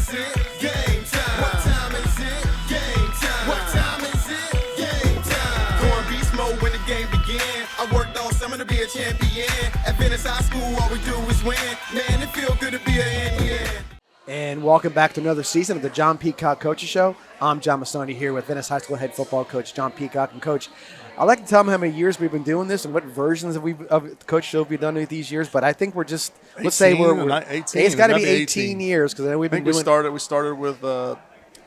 is it? Game time. What time is it? Game time. What time is it? Game time. Going beast mode when the game began. I worked all summer to be a champion. At Venice High School, all we do is win. Man, it feel good to be an Indian. And welcome back to another season of the John Peacock Coaches Show. I'm John Massoni here with Venice High School head football coach John Peacock. And Coach, I like to tell them how many years we've been doing this and what versions of the Coach Show we've done with these years. But I think we're just, let's say we're 18. It's got to be 18 years because I know we've been doing. We started with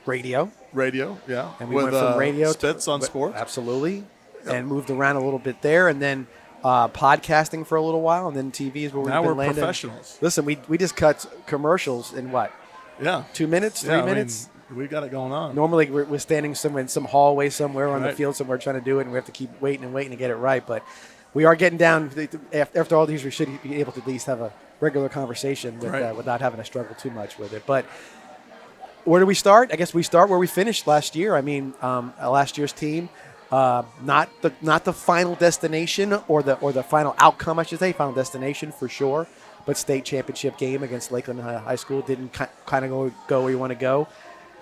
radio, yeah, and we with, went from radio Spitz on sports, absolutely, yep. And moved around a little bit there, and then podcasting for a little while, and then TV is where we've been landing. Professionals. Listen, we just cut commercials in what? Yeah, 2 minutes, 3 minutes. We got it going on. Normally, we're standing somewhere in some hallway somewhere on the field somewhere trying to do it, and we have to keep waiting to get it right. But we are getting down. After all these, we should be able to at least have a regular conversation without having to struggle too much with it. But where do we start? I guess we start where we finished last year. I mean, last year's team, not the final destination or the final outcome, I should say, final destination for sure. But state championship game against Lakeland High School didn't kind of go where you want to go.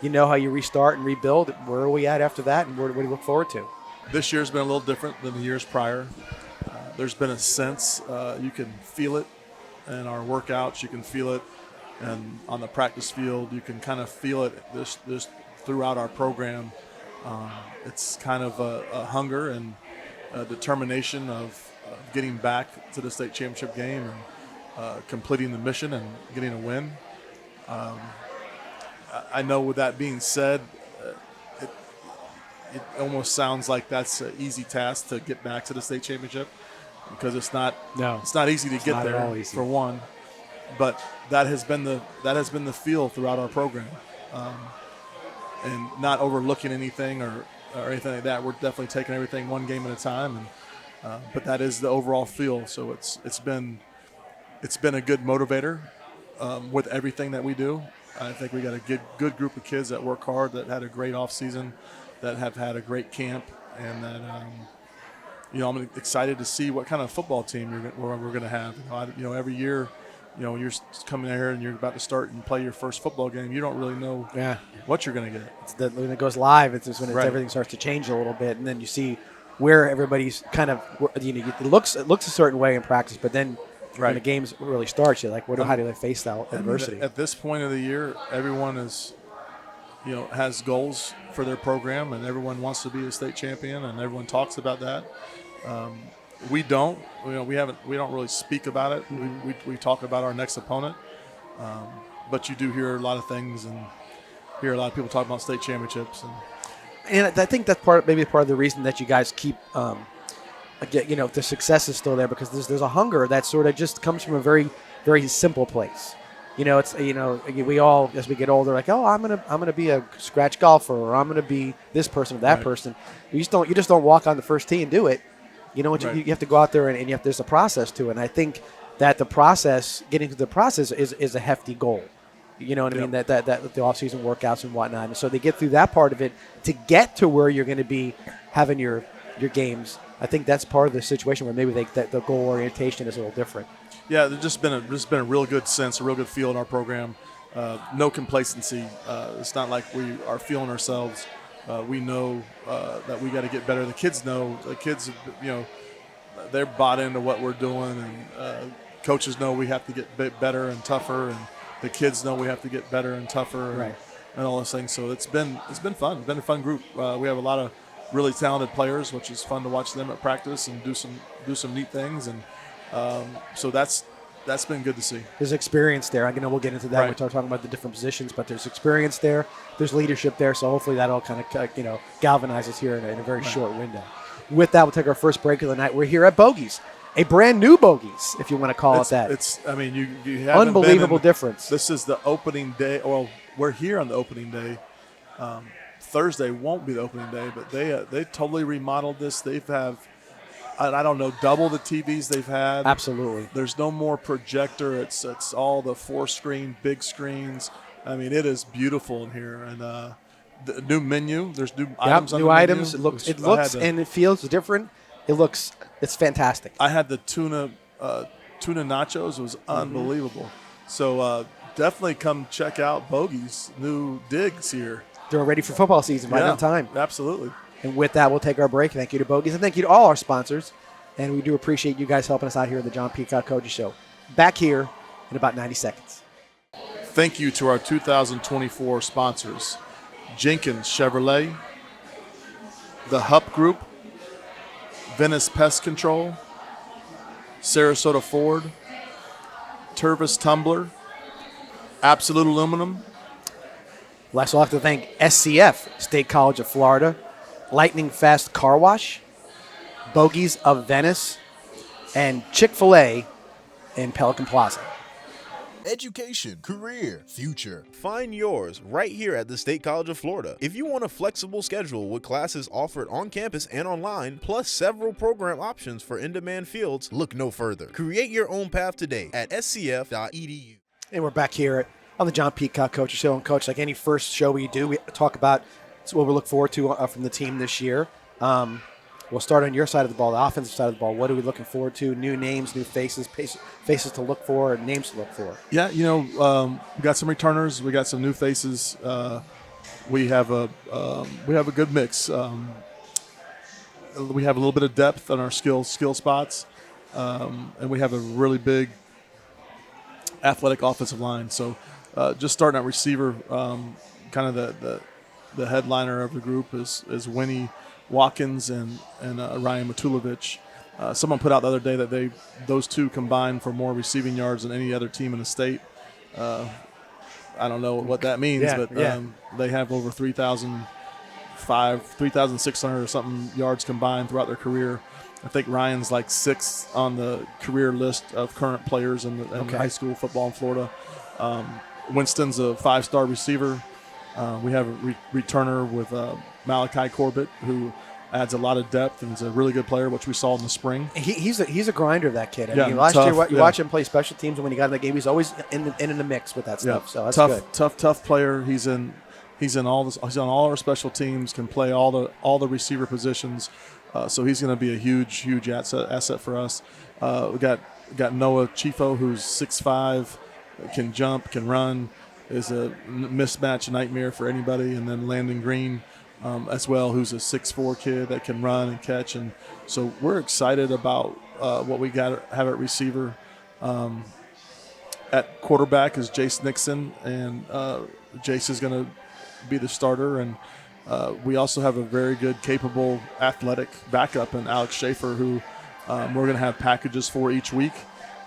You know how you restart and rebuild. Where are we at after that, and what do we look forward to? This year's been a little different than the years prior. There's been a sense, you can feel it in our workouts, you can feel it and on the practice field, you can kind of feel it this throughout our program. It's kind of a hunger and a determination of getting back to the state championship game and completing the mission and getting a win. I know with that being said, it almost sounds like that's an easy task to get back to the state championship because it's not easy to get there for one. But that has been the feel throughout our program, and not overlooking anything or anything like that. We're definitely taking everything one game at a time, and but that is the overall feel. So it's been a good motivator with everything that we do. I think we got a good group of kids that work hard, that had a great off season, that have had a great camp, and that I'm excited to see what kind of football team we're going to have. Every year, when you're coming here and you're about to start and play your first football game, you don't really know what you're going to get. When it goes live, it's just when everything starts to change a little bit, and then you see where everybody's kind of it looks a certain way in practice, but then when the games really starts, you're like, how do they face that adversity? At this point of the year, everyone is, has goals for their program, and everyone wants to be a state champion, and everyone talks about that. We don't. We don't really speak about it. We talk about our next opponent, but you do hear a lot of things and hear a lot of people talk about state championships. And I think that's maybe part of the reason that you guys keep. The success is still there because there's a hunger that sort of just comes from a very, very simple place. It's we all, as we get older, like, oh, I'm gonna be a scratch golfer, or I'm gonna be this person or that person. You just don't walk on the first tee and do it. You have to go out there and there's a process to it. And I think that getting to the process is a hefty goal. You know what I mean? That the off-season workouts and whatnot. And so they get through that part of it to get to where you're going to be having your games. I think that's part of the situation where maybe the goal orientation is a little different. Yeah, there's just been a real good sense, a real good feel in our program. No complacency. It's not like we are feeling ourselves. We know that we got to get better. The kids know. The kids, they're bought into what we're doing, and coaches know we have to get better and tougher, and the kids know we have to get better and tougher, and all those things. So it's been fun. It's been a fun group. We have a lot of really talented players, which is fun to watch them at practice and do some neat things, and so that's been good to see. There's experience there. I know we'll get into that. We're talking about the different positions, but there's experience there. There's leadership there, so hopefully that all kind of galvanizes here in a very short window. With that, we'll take our first break of the night. We're here at Bogies, a brand new Bogies, if you want to call it that. You haven't unbelievable difference. This is the opening day. Well, we're here on the opening day. Thursday won't be the opening day, but they totally remodeled this. They have, I don't know, double the TVs they've had. Absolutely. There's no more projector. It's all the 4-screen big screens. I mean, it is beautiful in here, and the new menu. There's new items. New items. It looks and it feels different. It's fantastic. I had the tuna nachos. It was unbelievable. So definitely come check out Bogey's new digs here. They're ready for football season right on time. Absolutely. And with that, we'll take our break. Thank you to Bogies, and thank you to all our sponsors. And we do appreciate you guys helping us out here at the John Peacock Coaches Show. Back here in about 90 seconds. Thank you to our 2024 sponsors, Jenkins Chevrolet, the Hupp Group, Venice Pest Control, Sarasota Ford, Tervis Tumbler, Absolute Aluminum. Last, we'll have to thank SCF, State College of Florida, Lightning Fast Car Wash, Bogies of Venice, and Chick-fil-A in Pelican Plaza. Education, career, future. Find yours right here at the State College of Florida. If you want a flexible schedule with classes offered on campus and online, plus several program options for in-demand fields, look no further. Create your own path today at scf.edu. And we're back here on the John Peacock Coaches Show. And, Coach, like any first show we do, we talk about what we look forward to from the team this year. We'll start on your side of the ball, the offensive side of the ball. What are we looking forward to? New names, new faces to look for, and names to look for. Yeah, we got some returners. We got some new faces. We have a good mix. We have a little bit of depth on our skill spots, and we have a really big athletic offensive line. So just starting at receiver, kind of the headliner of the group is Winnie Watkins and Ryan Matulovic. Someone put out the other day that those two combined for more receiving yards than any other team in the state. I don't know what that means, but they have over 3,600 or something yards combined throughout their career. I think Ryan's like 6th on the career list of current players in high school football in Florida. Winston's a 5-star receiver. We have a returner with Malachi Corbett, who adds a lot of depth and is a really good player, which we saw in the spring. He's a grinder, that kid. I mean, last year, you watch him play special teams, and when he got in the game, he's always in the mix with that stuff. So that's good. Tough player. He's on all our special teams. Can play all the receiver positions. So he's going to be a huge asset for us. We got Noah Chifo, who's 6'5", can jump, can run. Is a mismatch nightmare for anybody, and then Landon Green as well, who's a 6'4" kid that can run and catch, and so we're excited about what we have at receiver. At quarterback is Jace Nixon, and Jace is going to be the starter, and we also have a very good, capable, athletic backup in Alex Schaefer, who we're going to have packages for each week.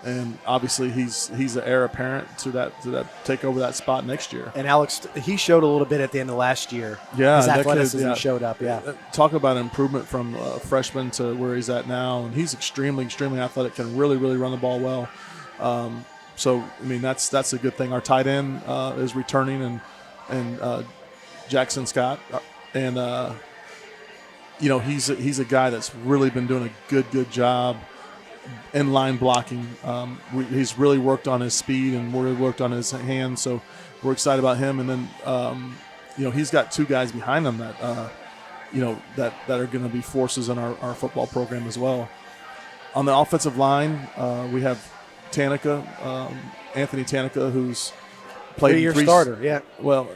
And obviously, he's the heir apparent to take over that spot next year. And Alex, he showed a little bit at the end of last year. Yeah, his athleticism showed up. Yeah, talk about improvement from freshman to where he's at now, and he's extremely athletic. Can really run the ball well. So I mean, that's a good thing. Our tight end is returning, and Jackson Scott, and he's a guy that's really been doing a good job in line blocking. He's really worked on his speed and really worked on his hands, so we're excited about him. And then he's got 2 guys behind him that that are going to be forces in our football program as well. On the offensive line, we have Anthony Tanica, who's played 3-year starter. Yeah. Well,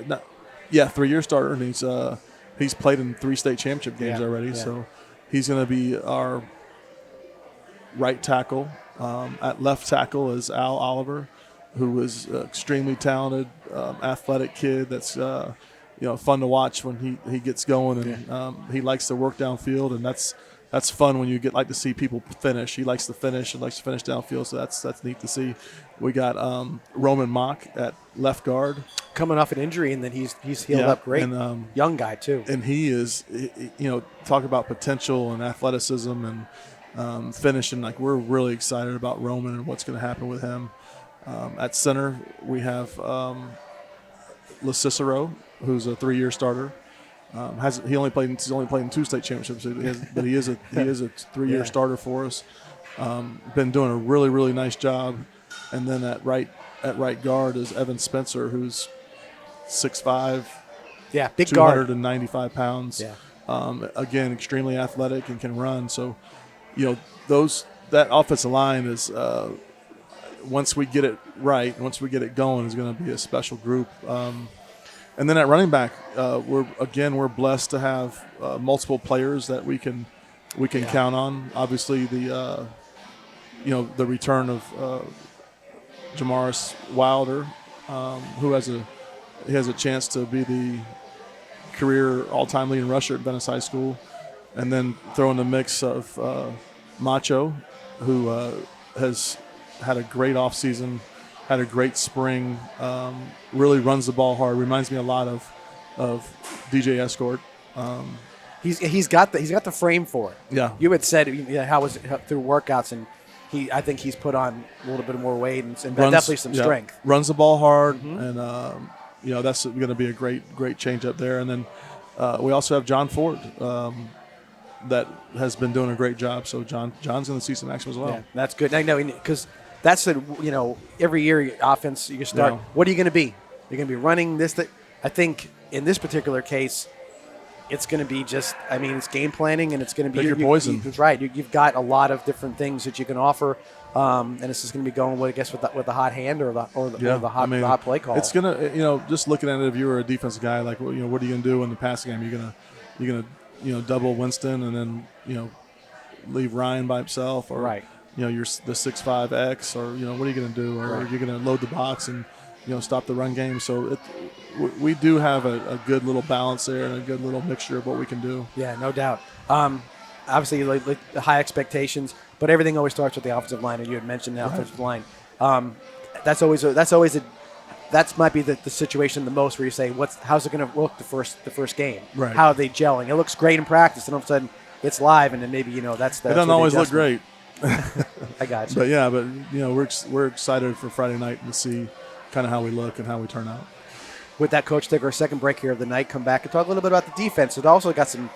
3-year starter, and he's played in 3 state championship games already. Yeah. So he's going to be our right tackle. At left tackle is Al Oliver, who is extremely talented, athletic kid that's fun to watch when he gets going, and he likes to work downfield, and that's fun when you like to see people finish. He likes to finish and likes to finish downfield, so that's neat to see. We got Roman Mock at left guard, coming off an injury, and then he's healed up great. And, young guy too, and he is talk about potential and athleticism and finishing. Like, we're really excited about Roman and what's going to happen with him. At center, we have LeCicero, who's a 3-year starter. He's only played in 2 state championships, but he is a 3-year starter for us. Been doing a really nice job. And then at right guard is Evan Spencer, who's 6'5", big guard, 295 pounds. Again, extremely athletic and can run. So, that offensive line is once we get it right, once we get it going, is going to be a special group. And then at running back, we're blessed to have multiple players that we can count on. Obviously, the return of Jamaris Wilder, who has a chance to be the career all-time leading rusher at Venice High School, and then throw in the mix of Macho, who has had a great offseason, had a great spring, really runs the ball hard. Reminds me a lot of DJ Escort. He's got the frame for it. Yeah. You had said how was it through workouts, and I think he's put on a little bit more weight and definitely some strength. Runs the ball hard, and that's going to be a great change up there. And then we also have John Ford that has been doing a great job. So John's going to see some action as well. Yeah, that's good. I know, because that's every year offense you start. Yeah. What are you going to be? You're going to be running this. I think in this particular case, it's going to be it's game planning, and it's going to be your poison. That's right. You've got a lot of different things that you can offer, and it's just going to be going with the hot hand or the hot play call. It's going to just looking at it, if you were a defensive guy, like what are you going to do in the passing game? You're going to double Winston and then leave Ryan by himself, or right. You're the 6'5" X, or what are you going to do, or right. you're going to load the box and stop the run game. So we do have a good little balance there and a good little mixture of what we can do. Yeah, no doubt. Obviously, like the high expectations, but everything always starts with the offensive line, and you had mentioned the offensive line. That might be the situation the most where you say, how's it going to look the first game? Right. How are they gelling? It looks great in practice, and all of a sudden it's live, and then maybe that's the. It doesn't always look great. I got you. But we're excited for Friday night to see kind of how we look and how we turn out. With that, Coach, take our second break here of the night. Come back and talk a little bit about the defense. It also got some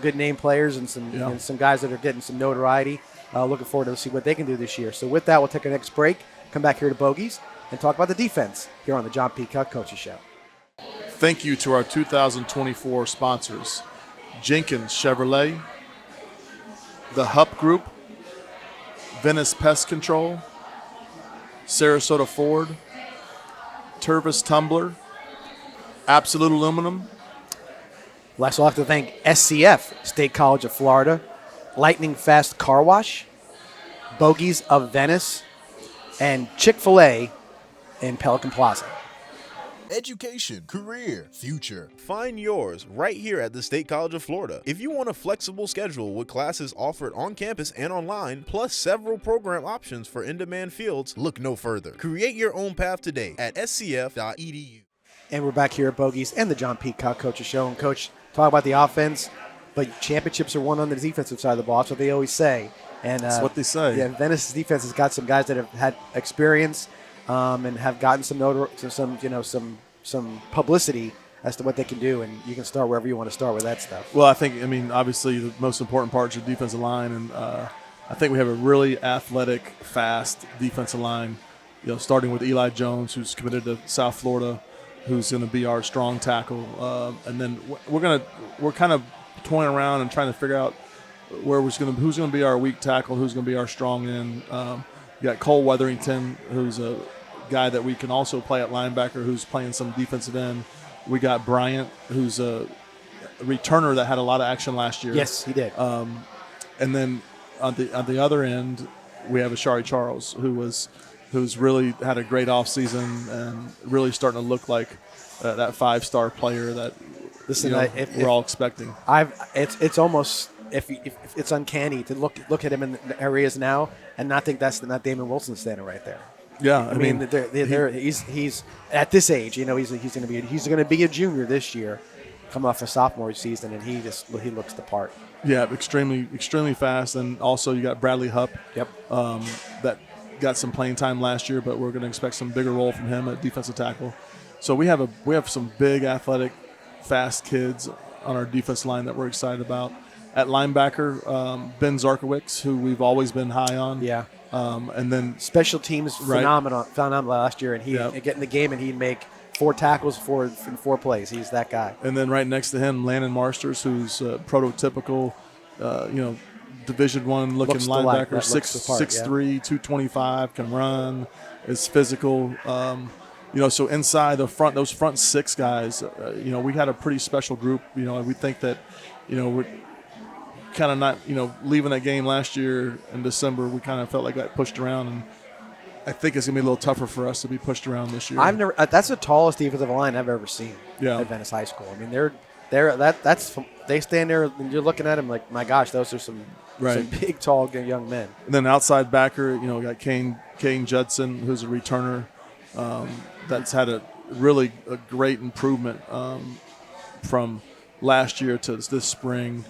good name players and some guys that are getting some notoriety. Looking forward to see what they can do this year. So with that, we'll take our next break. Come back here to Bogies and talk about the defense here on the John Peacock Coaches Show. Thank you to our 2024 sponsors: Jenkins Chevrolet, the Hupp Group, Venice Pest Control, Sarasota Ford, Tervis Tumbler, Absolute Aluminum. Last, we'll have to thank SCF, State College of Florida, Lightning Fast Car Wash, Bogies of Venice, and Chick-fil-A in Pelican Plaza. Education, career, future. Find yours right here at the State College of Florida. If you want a flexible schedule with classes offered on campus and online, plus several program options for in-demand fields, look no further. Create your own path today at scf.edu. And we're back here at Bogies and the John Peacock Coaches Show. And, Coach, talk about the offense, but championships are won on the defensive side of the ball. That's what they always say. And that's what they say. Yeah, Venice's defense has got some guys that have had experience and have gotten some publicity as to what they can do, and you can start wherever you want to start with that stuff. Well, obviously the most important part is your defensive line, and I think we have a really athletic, fast defensive line, starting with Eli Jones, who's committed to South Florida, who's going to be our strong tackle, and then we're kind of toying around and trying to figure out who's going to be our weak tackle, who's going to be our strong end. You got Cole Weatherington, who's a guy that we can also play at linebacker, who's playing some defensive end. We got Bryant, who's a returner that had a lot of action last year. Yes, he did. And then on the other end, we have Ashari Charles, who's really had a great offseason and really starting to look like that 5-star player that we're all expecting. It's almost if it's uncanny to look at him in the areas now and not think that's not Damon Wilson standing right there. Yeah, I mean, he's at this age. He's going to be a junior this year, come off a sophomore season, and he looks the part. Yeah, extremely fast, and also you got Bradley Hupp. Yep. That got some playing time last year, but we're going to expect some bigger role from him at defensive tackle. So we have some big, athletic, fast kids on our defense line that we're excited about. At linebacker, Ben Zarkowicz, who we've always been high on. Yeah. And then special teams phenomenal last year, and he'd get in the game and he'd make 4 tackles in 4 plays. He's that guy. And then right next to him, Landon Marsters, who's prototypical, Division I looking linebacker, that 6'3", 225, can run, is physical. So inside those front six guys, we had a pretty special group. We think that, we're kind of not, leaving that game last year in December, we kind of felt like got pushed around, and I think it's gonna be a little tougher for us to be pushed around this year. That's the tallest defensive line I've ever seen at Venice High School. I mean, they stand there and you're looking at them like, my gosh, those are some big, tall young men. And then outside backer, we got Kane Judson, who's a returner, that's had a great improvement from last year to this spring.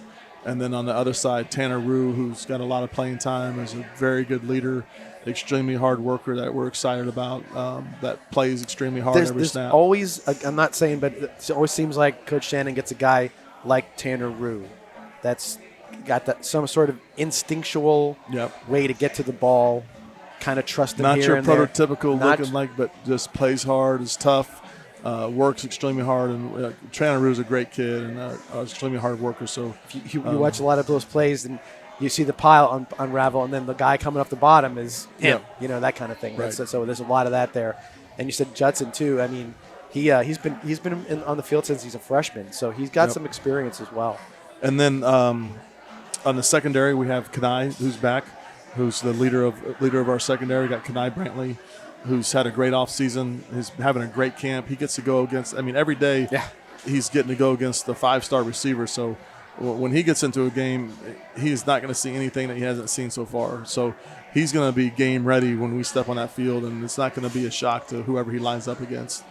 And then on the other side, Tanner Rue, who's got a lot of playing time, is a very good leader, extremely hard worker that we're excited about, that plays extremely hard every snap. Always, I'm not saying, but it always seems like Coach Shannon gets a guy like Tanner Rue that's got some sort of instinctual way to get to the ball, kind of trust him not here your and prototypical there. looking like, but just plays hard, is tough, works extremely hard. And Tanner Rue is a great kid and an extremely hard worker. So you watch a lot of those plays and you see the pile unravel, and then the guy coming off the bottom is him, that kind of thing. Right. So there's a lot of that there. And you said Judson too. I mean, he's been on the field since he's a freshman, so he's got some experience as well. And then on the secondary, we have Kenai, who's back, who's the leader of our secondary. We got Kenai Brantley, who's had a great offseason. He's having a great camp. He gets to go against, every day he's getting to go against the 5-star receiver. So when he gets into a game, he's not going to see anything that he hasn't seen so far. So he's going to be game ready when we step on that field, and it's not going to be a shock to whoever he lines up against.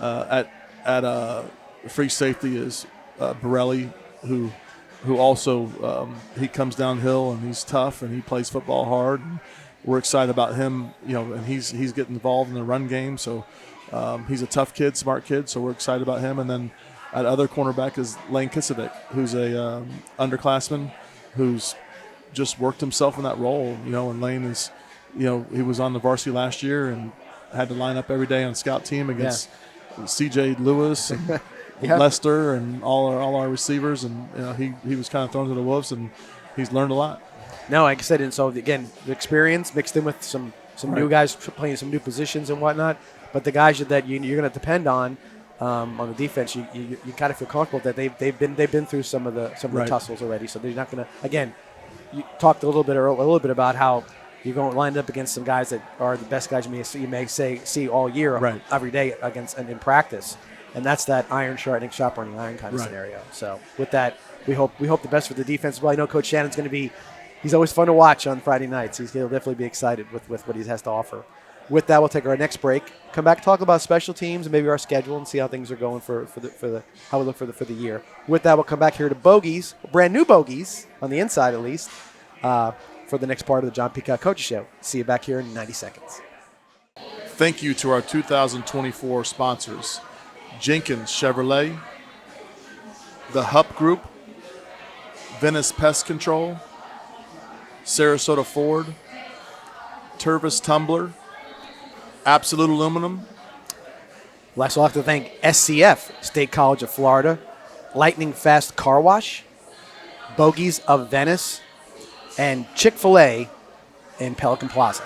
At free safety is Borelli, who also he comes downhill and he's tough and he plays football hard. And we're excited about him, and he's getting involved in the run game. So he's a tough kid, smart kid. So we're excited about him. And then at other cornerback is Lane Kisovic, who's a underclassman who's just worked himself in that role. And Lane is, he was on the varsity last year and had to line up every day on scout team against C.J. Lewis and Lester and all our receivers, and he was kind of thrown to the wolves, and he's learned a lot. No, like I said, and so again, the experience mixed in with some new guys playing some new positions and whatnot. But the guys that you're going to depend on the defense, you kind of feel comfortable that they've been through some of the tussles already. So they're not going to. Again, you talked a little bit about how you're going to line up against some guys that are the best guys you may see all year, every day against and in practice. And that's that iron sharpening iron kind of scenario. So with that, we hope the best for the defense. Well, I know Coach Shannon's going to be. He's always fun to watch on Friday nights. He'll definitely be excited with what he has to offer. With that, we'll take our next break. Come back, talk about special teams and maybe our schedule and see how things are going for how we look for the year. With that, we'll come back here to Bogies, brand new Bogies on the inside at least, for the next part of the John Peacock Coaches Show. See you back here in 90 seconds. Thank you to our 2024 sponsors: Jenkins Chevrolet, the Hupp Group, Venice Pest Control, Sarasota Ford, Tervis Tumbler, Absolute Aluminum. Last, we'll have to thank SCF, State College of Florida, Lightning Fast Car Wash, Bogies of Venice, and Chick-fil-A in Pelican Plaza.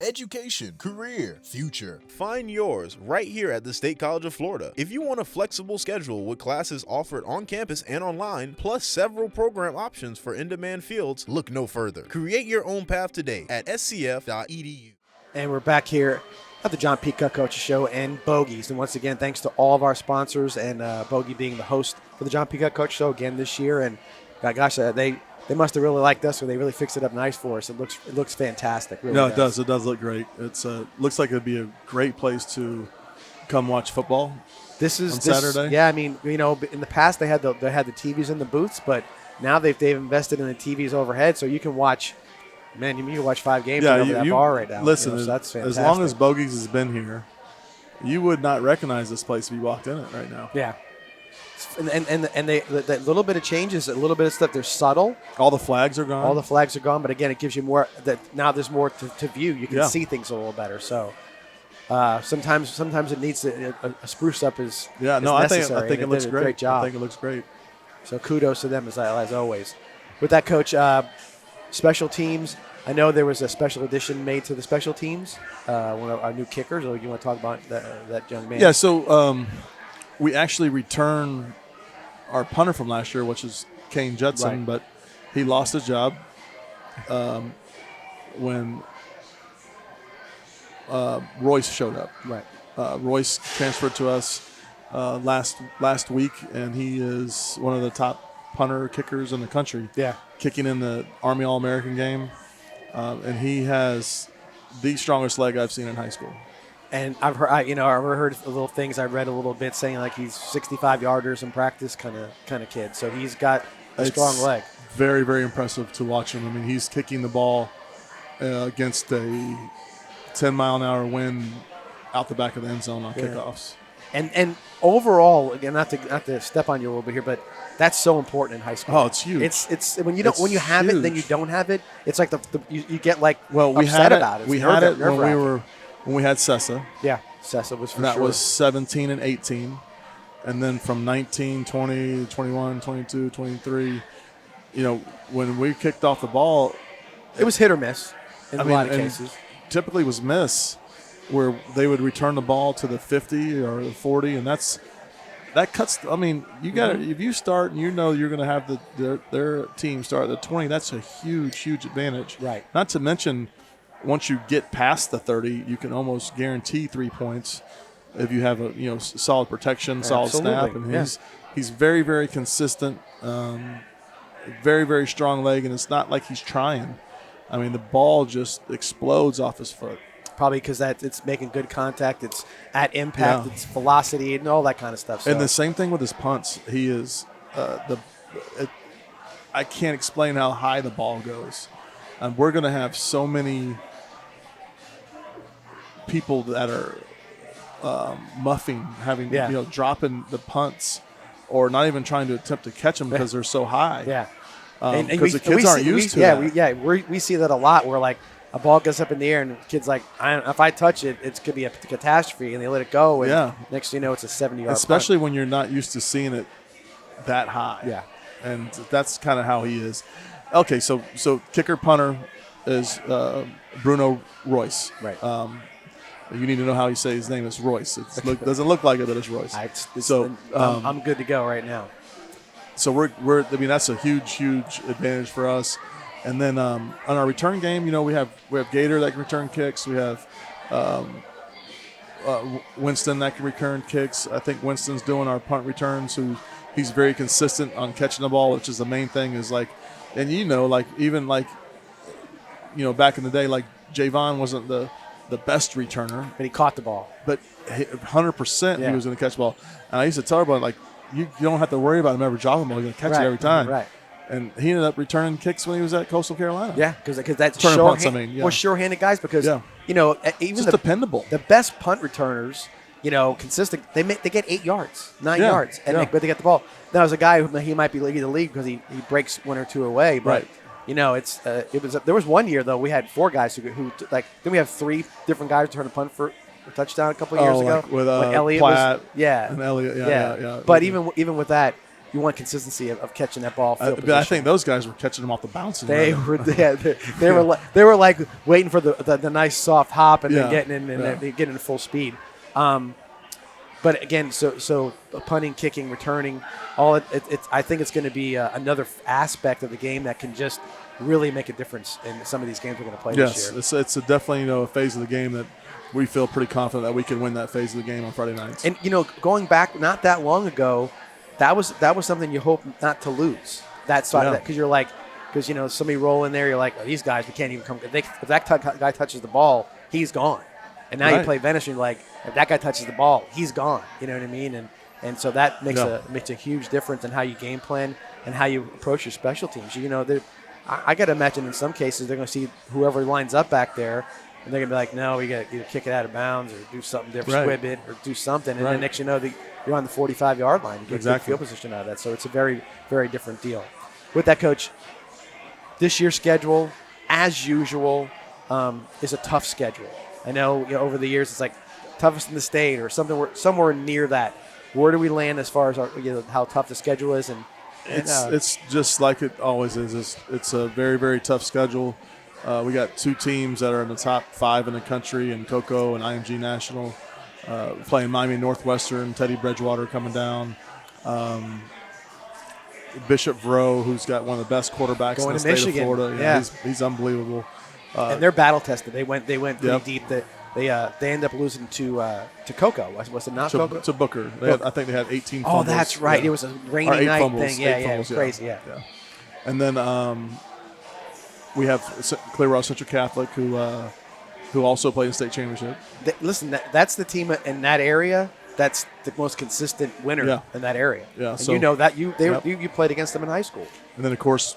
Education, career, future. Find yours right here at the State College of Florida. If you want a flexible schedule with classes offered on campus and online, plus several program options for in-demand fields, look no further. Create your own path today at scf.edu. And we're back here at the John Peacock Coaches Show and Bogies. And once again, thanks to all of our sponsors and Bogie being the host for the John Peacock Coach Show again this year. And gosh, they must have really liked us, or they really fixed it up nice for us. It looks fantastic. Really no, it does. It does look great. It's looks like it'd be a great place to come watch football. On Saturday. Yeah, I mean, in the past they had the TVs in the booths, but now they've invested in the TVs overhead, so you can watch. Man, you can watch 5 games over that bar right now. Listen, so that's fantastic. As long as Bogies has been here, you would not recognize this place if you walked in it right now. Yeah. And that little bit of changes, a little bit of stuff, they're subtle. All the flags are gone. But again, it gives you more. Now there's more to view. You can see things a little better. So sometimes it needs a spruce up is necessary. I think it looks great. Great job. I think it looks great. So kudos to them as always. With that, Coach, special teams. I know there was a special edition made to the special teams. One of our new kickers. Or you want to talk about that young man? Yeah. So we actually returned our punter from last year, which is Kane Judson, but he lost his job when Royce showed up. Right. Royce transferred to us last week, and he is one of the top punter kickers in the country. Yeah. Kicking in the Army All-American game, and he has the strongest leg I've seen in high school. And I've heard, I've heard little things. I read a little bit saying like he's 65-yarders in practice kind of kid. So he's got a strong leg. Very, very impressive to watch him. I mean, he's kicking the ball against a 10-mile-an-hour wind out the back of the end zone on kickoffs. And overall, again, not to step on you a little bit here, but that's so important in high school. Oh, it's huge. It's when you have it, then you don't have it. It's like you get like we upset had it, about it. We had it when we had Sessa. Yeah, Sessa was for and that sure. was 17 and 18. And then from 19, 20, 21, 22, 23, when we kicked off the ball, it was hit or miss in a lot of cases. Typically was miss, where they would return the ball to the 50 or the 40, and that cuts. I mean, you got if you start and you're going to have their team start at the 20, that's a huge advantage. Right. Not to mention, once you get past the 30, you can almost guarantee 3 points if you have a solid protection, solid snap, and he's very, very consistent, very, very strong leg, and it's not like he's trying. I mean, the ball just explodes off his foot. Probably because it's making good contact, it's at impact, it's velocity, and all that kind of stuff. So. And the same thing with his punts. He is I can't explain how high the ball goes. And we're going to have so many people that are muffing, having dropping the punts, or not even trying to attempt to catch them because they're so high. Yeah. Because the kids aren't used to that. We see that a lot where, like, a ball goes up in the air and the kid's like, if I touch it, it's going to be a catastrophe, and they let it go, and next thing you know, it's a 70-yard Especially punt. when you're not used to seeing it that high. Yeah. And that's kind of how he is. Okay, so kicker punter is Bruno Royce. Right. You need to know how you say his name. It's Royce. It doesn't look like it, but it's Royce. I'm good to go right now. So we're that's a huge advantage for us. And then on our return game, we have Gator that can return kicks. We have Winston that can return kicks. I think Winston's doing our punt returns. He's very consistent on catching the ball, which is the main thing. Is like, and even back in the day, like Javon wasn't the best returner, but he caught the ball. But 100% he was going to catch the ball. And I used to tell everybody, like, you don't have to worry about him ever dropping the ball. You're going to catch it every time. Right. And he ended up returning kicks when he was at Coastal Carolina. Yeah, because that's sure-handed guys. Because even just dependable. The best punt returners, consistent. They get 8 yards, 9 yards, but they get the ball. Now, there's a guy who he might be leading the league because he breaks 1 or 2 away. But there was one year though we had 4 guys who then we have 3 different guys return a punt for a touchdown a couple of years ago. Like with Elliott Platt and Elliott. Yeah. But even with that, you want consistency of catching that ball. But I think those guys were catching them off the bounce. They were like waiting for the nice soft hop and then getting in and getting in full speed. But again, so punting, kicking, returning, all I think it's going to be another aspect of the game that can just really make a difference in some of these games we're going to play this year. Yes, it's definitely a phase of the game that we feel pretty confident that we can win that phase of the game on Friday nights. And going back not that long ago, that was something you hope not to lose. That side of that, because you're like, somebody roll in there, you're like, oh, these guys, we can't even come. If that guy touches the ball, he's gone. And now you play Venice, and you're like, if that guy touches the ball, he's gone. You know what I mean? And so that makes a huge difference in how you game plan and how you approach your special teams. I got to imagine in some cases they're going to see whoever lines up back there, and they're going to be like, no, we got to either kick it out of bounds or do something different, squib it, or do something. And then next you know, you're on the 45-yard line. You get good field position out of that. So it's a very, very different deal. With that, Coach, this year's schedule, as usual, is a tough schedule. I know over the years it's like toughest in the state or somewhere near that. Where do we land as far as how tough the schedule is? And It's just like it always is. It's a very, very tough schedule. We got 2 teams that are in the top 5 in the country, in Cocoa and IMG National, playing Miami Northwestern, Teddy Bridgewater coming down. Bishop Vero, who's got one of the best quarterbacks in the state of Florida. Yeah. He's unbelievable. And they're battle tested. They went pretty deep. They ended up losing to Cocoa. Was it not Cocoa? To Booker. I think they had 18 fumbles. Oh, that's right. Yeah. It was a rainy night thing. Yeah, it was crazy. Yeah. And then we have Clearwater Central Catholic, who also played in the state championship. Listen, that's the team in that area. That's the most consistent winner in that area. Yeah, and so you know that you played against them in high school. And then of course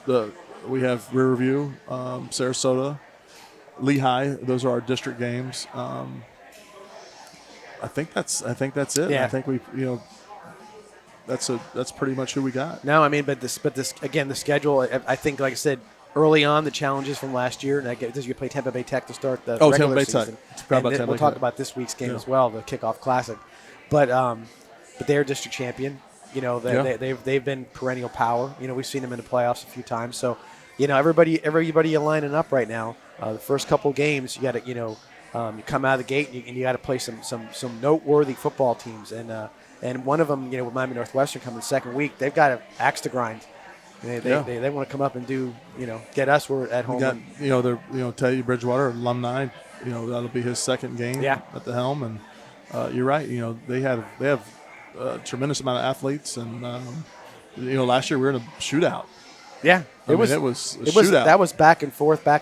we have Riverview, Sarasota, Lehigh. Those are our district games. I think that's it. Yeah. I think we that's pretty much who we got. No, I mean, but this again, the schedule. I think, like I said, early on, the challenges from last year. And you play Tampa Bay Tech to start the regular season. We'll talk about this week's game as well, the Kickoff Classic. But they're district champion. They've been perennial power. We've seen them in the playoffs a few times. So, everybody you're lining up right now. The first couple games, you got to you come out of the gate and you got to play some noteworthy football teams. And one of them, with Miami Northwestern coming second week, they've got an axe to grind. They want to come up and do get us. We're at home. They're Teddy Bridgewater, alumni. That'll be his second game at the helm and. You're right. They have a tremendous amount of athletes, and last year we were in a shootout. Yeah, it was a shootout. That was back and forth. I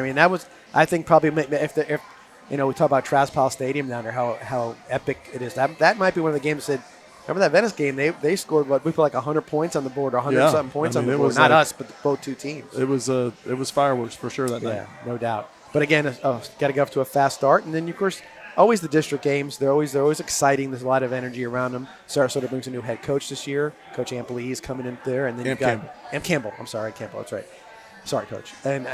mean, that was I think probably if we talk about Traspal Stadium down there, how epic it is. That might be one of the games that. Remember that Venice game? They scored we put like 100 points on the board, 100-something points on the board. Not us, but both two teams. It was fireworks for sure that night. Yeah, no doubt. But again, got to go off to a fast start, and then of course. Always the district games. They're always exciting. There's a lot of energy around them. Sarasota brings a new head coach this year. Coach Ampli is coming in there, and then you've got Campbell. I'm sorry, Campbell. That's right. Sorry, Coach. And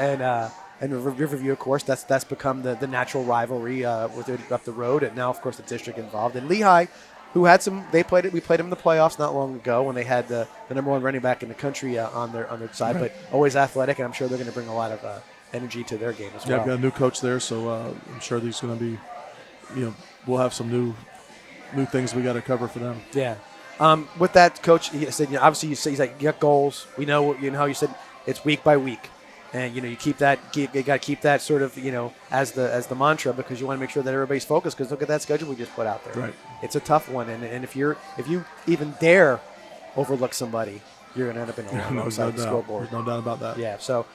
Riverview, of course, that's become the natural rivalry with it up the road. And now, of course, the district involved. And Lehigh, who had we played them in the playoffs not long ago when they had the number 1 running back in the country on their side, but always athletic, and I'm sure they're going to bring a lot of energy to their game as well. Yeah, got a new coach there, so I'm sure there's going to be. We'll have some new things we got to cover for them. Yeah. With that, Coach, he said, obviously, he's like, you got goals. We know, you said it's week by week. And, you keep that, you got to keep that sort of, as the mantra because you want to make sure that everybody's focused because look at that schedule we just put out there. Right. It's a tough one. And if you even dare overlook somebody, you're going to end up in the scoreboard. There's no doubt about that. Yeah. So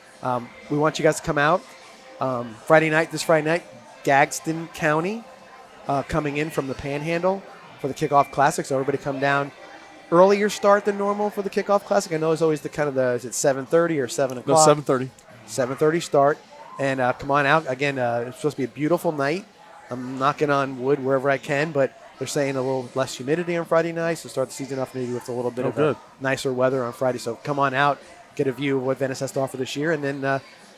we want you guys to come out this Friday night, Gadsden County. Coming in from the Panhandle for the Kickoff Classic. So everybody come down. Earlier start than normal for the Kickoff Classic. I know it's always is it 7:30 or 7 o'clock? No, 7:30. 7:30 start. And come on out. Again, it's supposed to be a beautiful night. I'm knocking on wood wherever I can, but they're saying a little less humidity on Friday night, so start the season off maybe with a little bit of nicer weather on Friday. So come on out, get a view of what Venice has to offer this year, and then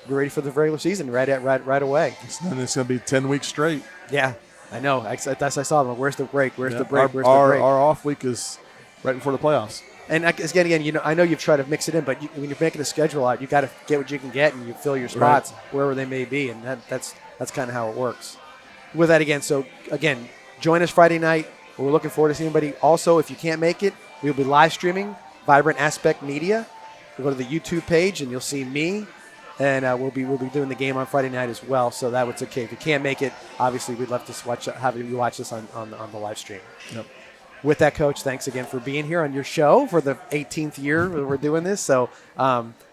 be ready for the regular season right away. And it's going to be 10 weeks straight. Yeah. I know. I saw them. Where's the break? Where's the break? Our off week is right before the playoffs. And again, I know you've tried to mix it in, but when you're making a schedule out, you got to get what you can get, and you fill your spots wherever they may be, and that's kind of how it works. With that, join us Friday night. We're looking forward to seeing anybody. Also, if you can't make it, we'll be live streaming Vibrant Aspect Media. You'll go to the YouTube page, and you'll see me. And we'll be doing the game on Friday night as well, so that was okay. If you can't make it, obviously we'd love to have you watch this on the live stream. Yep. With that, Coach, thanks again for being here on your show for the 18th year we're doing this. So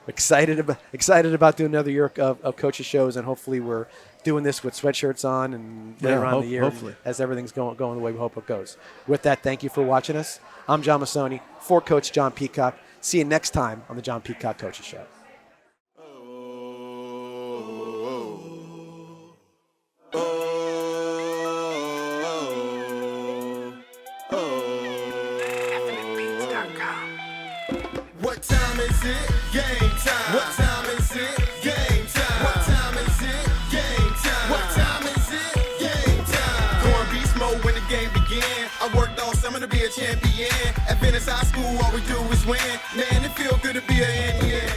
excited about doing another year of Coach's shows, and hopefully we're doing this with sweatshirts on and later on the year, hopefully, as everything's going the way we hope it goes. With that, thank you for watching us. I'm John Massoni for Coach John Peacock. See you next time on the John Peacock Coach's Show. What time is it? Game time. What time is it? Game time. What time is it? Game time. What time is it? Game time. Going beast mode when the game begin. I worked all summer to be a champion. At Venice High School, all we do is win. Man, it feels to be an Indian.